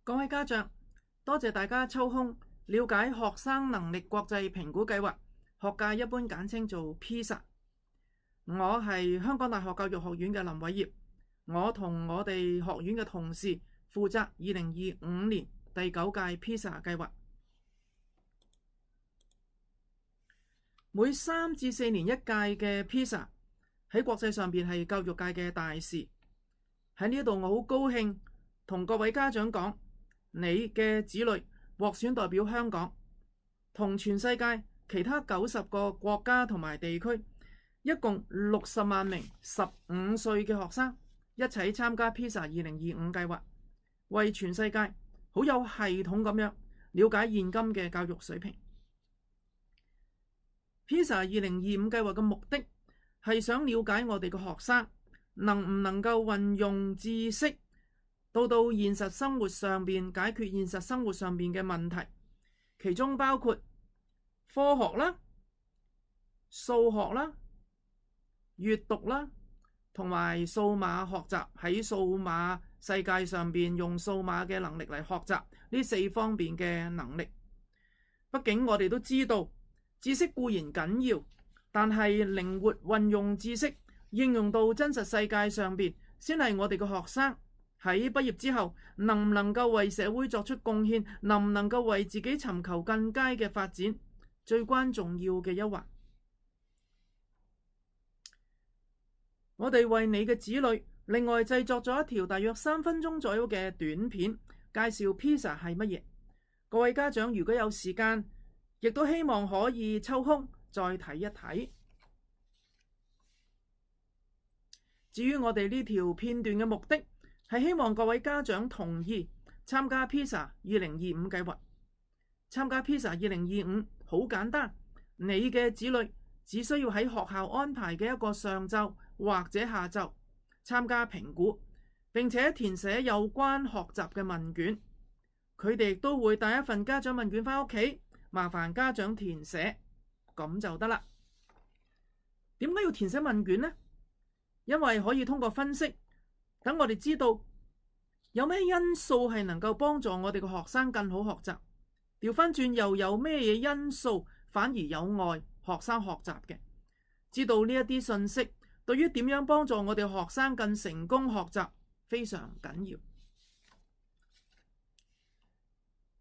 各位家長，多謝大家抽空了解學生能力國際評估計劃，學界一般簡稱做 PISA。我係香港大學教育學院嘅林偉業，我同我哋學院嘅同事負責2025年第9屆 PISA 計劃。每3至4年一屆嘅 PISA 喺國際上邊係教育界嘅大事。喺呢度我好高興同各位家長講，你嘅子女獲選代表香港，同全世界其他90個國家同埋地區，一共60萬名15歲嘅學生一齊參加 PISA 2025計劃，為全世界好有系統咁樣了解現今嘅教育水平。PISA 2025計劃嘅目的係想了解我哋嘅學生能唔能夠運用知識到現實生活上邊解決現實生活上邊嘅問題，其中包括科學啦、數學啦、閱讀啦，同埋數碼學習，喺數碼世界上邊用數碼嘅能力嚟學習呢4方面嘅能力。畢竟我哋都知道，知識固然緊要，但係靈活運用知識應用到真實世界上邊，先係我哋嘅學生喺畢業之後能唔能夠為社會作出貢獻，能唔能夠為自己尋求更佳嘅發展，最關重要嘅一環。我哋為你嘅子女另外製作咗一條大約3分鐘左右嘅短片，介紹 PISA 係乜嘢。各位家長如果有時間，亦都希望可以抽空再睇一睇。至於我哋呢條片段嘅目的，係希望各位家長同意參加 PISA 2025計劃。參加 PISA 2025好簡單，你嘅子女只需要喺學校安排嘅一個上晝或者下晝參加評估，並且填寫有關學習嘅問卷。佢哋亦都會帶一份家長問卷返屋企，麻煩家長填寫，咁就得啦。點解要填寫問卷呢？因為可以通過分析，等我哋知道有咩因素係能夠幫助我哋嘅學生更好學習，調翻轉又有咩嘢因素反而有礙學生學習嘅。知道呢一啲信息，對於點樣幫助我哋學生更成功學習非常緊要。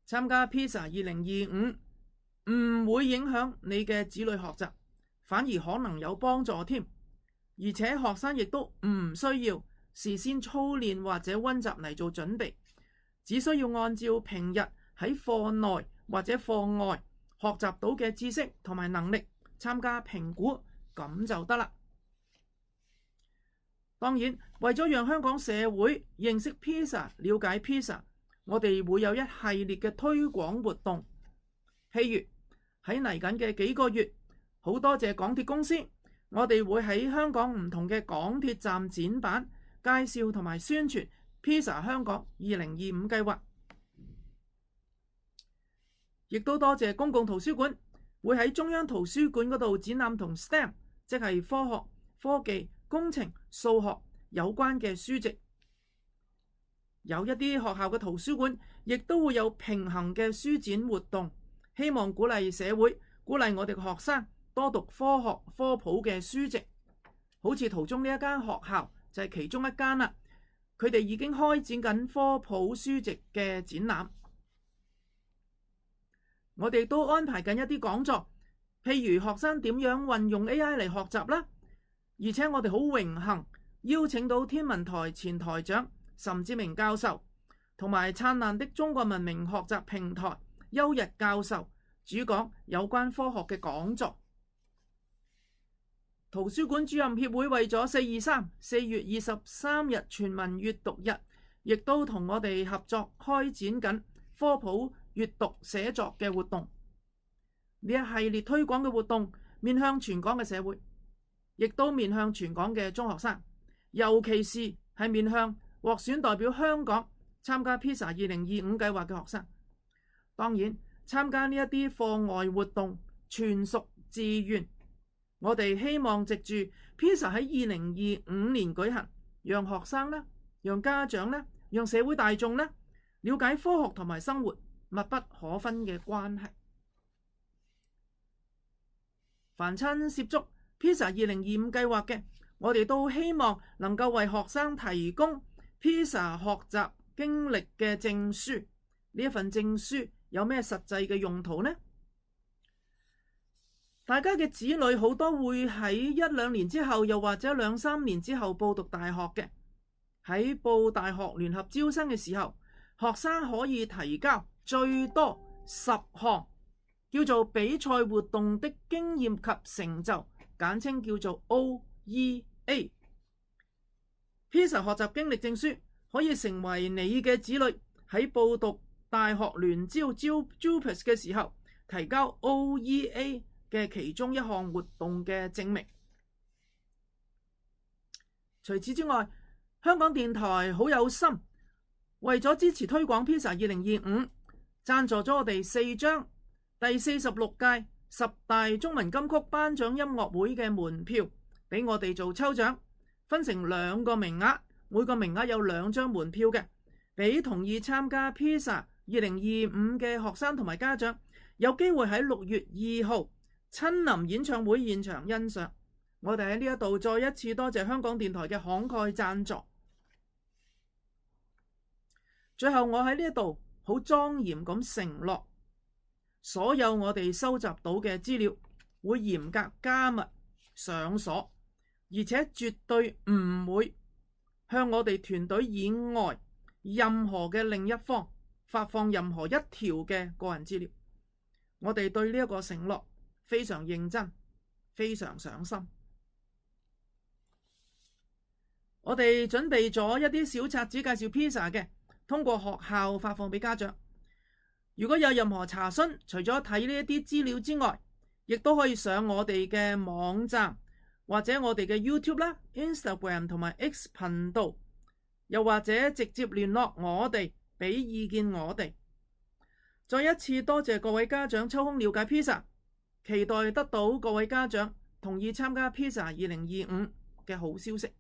參加 PISA 2025唔會影響你嘅子女學習，反而可能有幫助添。而且學生亦都唔需要事先操練或者溫習嚟做準備，只需要按照平日喺課內或者課外學習到嘅知識同埋能力參加評估，咁就得啦。當然，為咗讓香港社會認識 PISA、了解 PISA， 我哋會有一系列嘅推廣活動。譬如喺嚟緊嘅幾個月，好多謝港鐵公司，我哋會喺香港唔同嘅港鐵站展板，介紹同埋宣傳 PISA 香港2025計劃。亦都多謝公共圖書館會喺中央圖書館嗰度展覽同 STEM， 即係科學、科技、工程、數學有關嘅書籍。有一啲學校嘅圖書館亦都會有平衡嘅書展活動，希望鼓勵社會，鼓勵我哋嘅學生多讀科學科普嘅書籍。好似圖中呢一間學校就係其中一間啦，佢哋已經開展緊科普書籍嘅展覽。我哋都安排緊一啲講座，譬如學生點樣運用 AI 嚟學習啦。而且我哋好榮幸邀請到天文台前台長岑志明教授，同埋燦爛的中國文明學習平台邱日教授主講有關科學嘅講座。圖書館主任協會為咗4月23日全民閱讀日，亦都同我哋合作開展緊科普閱讀寫作嘅活動。呢一系列推廣嘅活動面向全港嘅社會，亦都面向全港嘅中學生，尤其是係面向獲選代表香港參加 PISA 2025計劃嘅學生。當然，參加呢一啲課外活動全屬自願。我哋希望藉住 PISA 喺2025年舉行，讓學生啦、讓家長啦、讓社會大眾啦了解科學同埋生活密不可分嘅關係。凡親涉足 PISA 2025計劃嘅，我哋都希望能夠為學生提供 PISA 學習經歷嘅證書。呢一份證書有咩實際嘅用途呢？大家嘅子女好多會喺1-2年之後，又或者2-3年之後報讀大學嘅。喺報大學聯合招生嘅時候，學生可以提交最多10項叫做比賽活動的經驗及成就，簡稱叫做 OEA。 PISA 學習經歷證書可以成為你嘅子女喺報讀大學聯招 JUPAS 嘅時候提交 OEA 嘅其中一項活動嘅證明。除此之外，香港電台好有心，為咗支持推廣 PISA 2025，贊助咗我哋4張第46屆10大中文金曲頒獎音樂會嘅門票，俾我哋做抽獎，分成2個名額，每個名額有2張門票嘅，俾同意參加 PISA 2025嘅學生同埋家長，有機會喺6月2號親臨演唱會現場欣賞。我哋喺呢一度再一次多謝香港電台嘅慷慨贊助。最後我喺呢一度好莊嚴咁承諾，所有我哋收集到嘅資料會嚴格加密上鎖，而且絕對唔會向我哋團隊以外任何嘅另一方發放任何一條嘅個人資料。我哋對呢一個承諾非常認真，非常上心。我哋準備咗一啲小冊子介紹 PISA 嘅，通過學校發放俾家長。如果有任何查詢，除咗睇呢一啲資料之外，亦都可以上我哋嘅網站，或者我哋嘅 YouTube 啦、Instagram 同埋 X 頻道，又或者直接聯絡我哋，俾意見我哋。再一次多謝各位家長抽空了解 PISA， 期待得到各位家長同意參加 PISA 2025嘅好消息。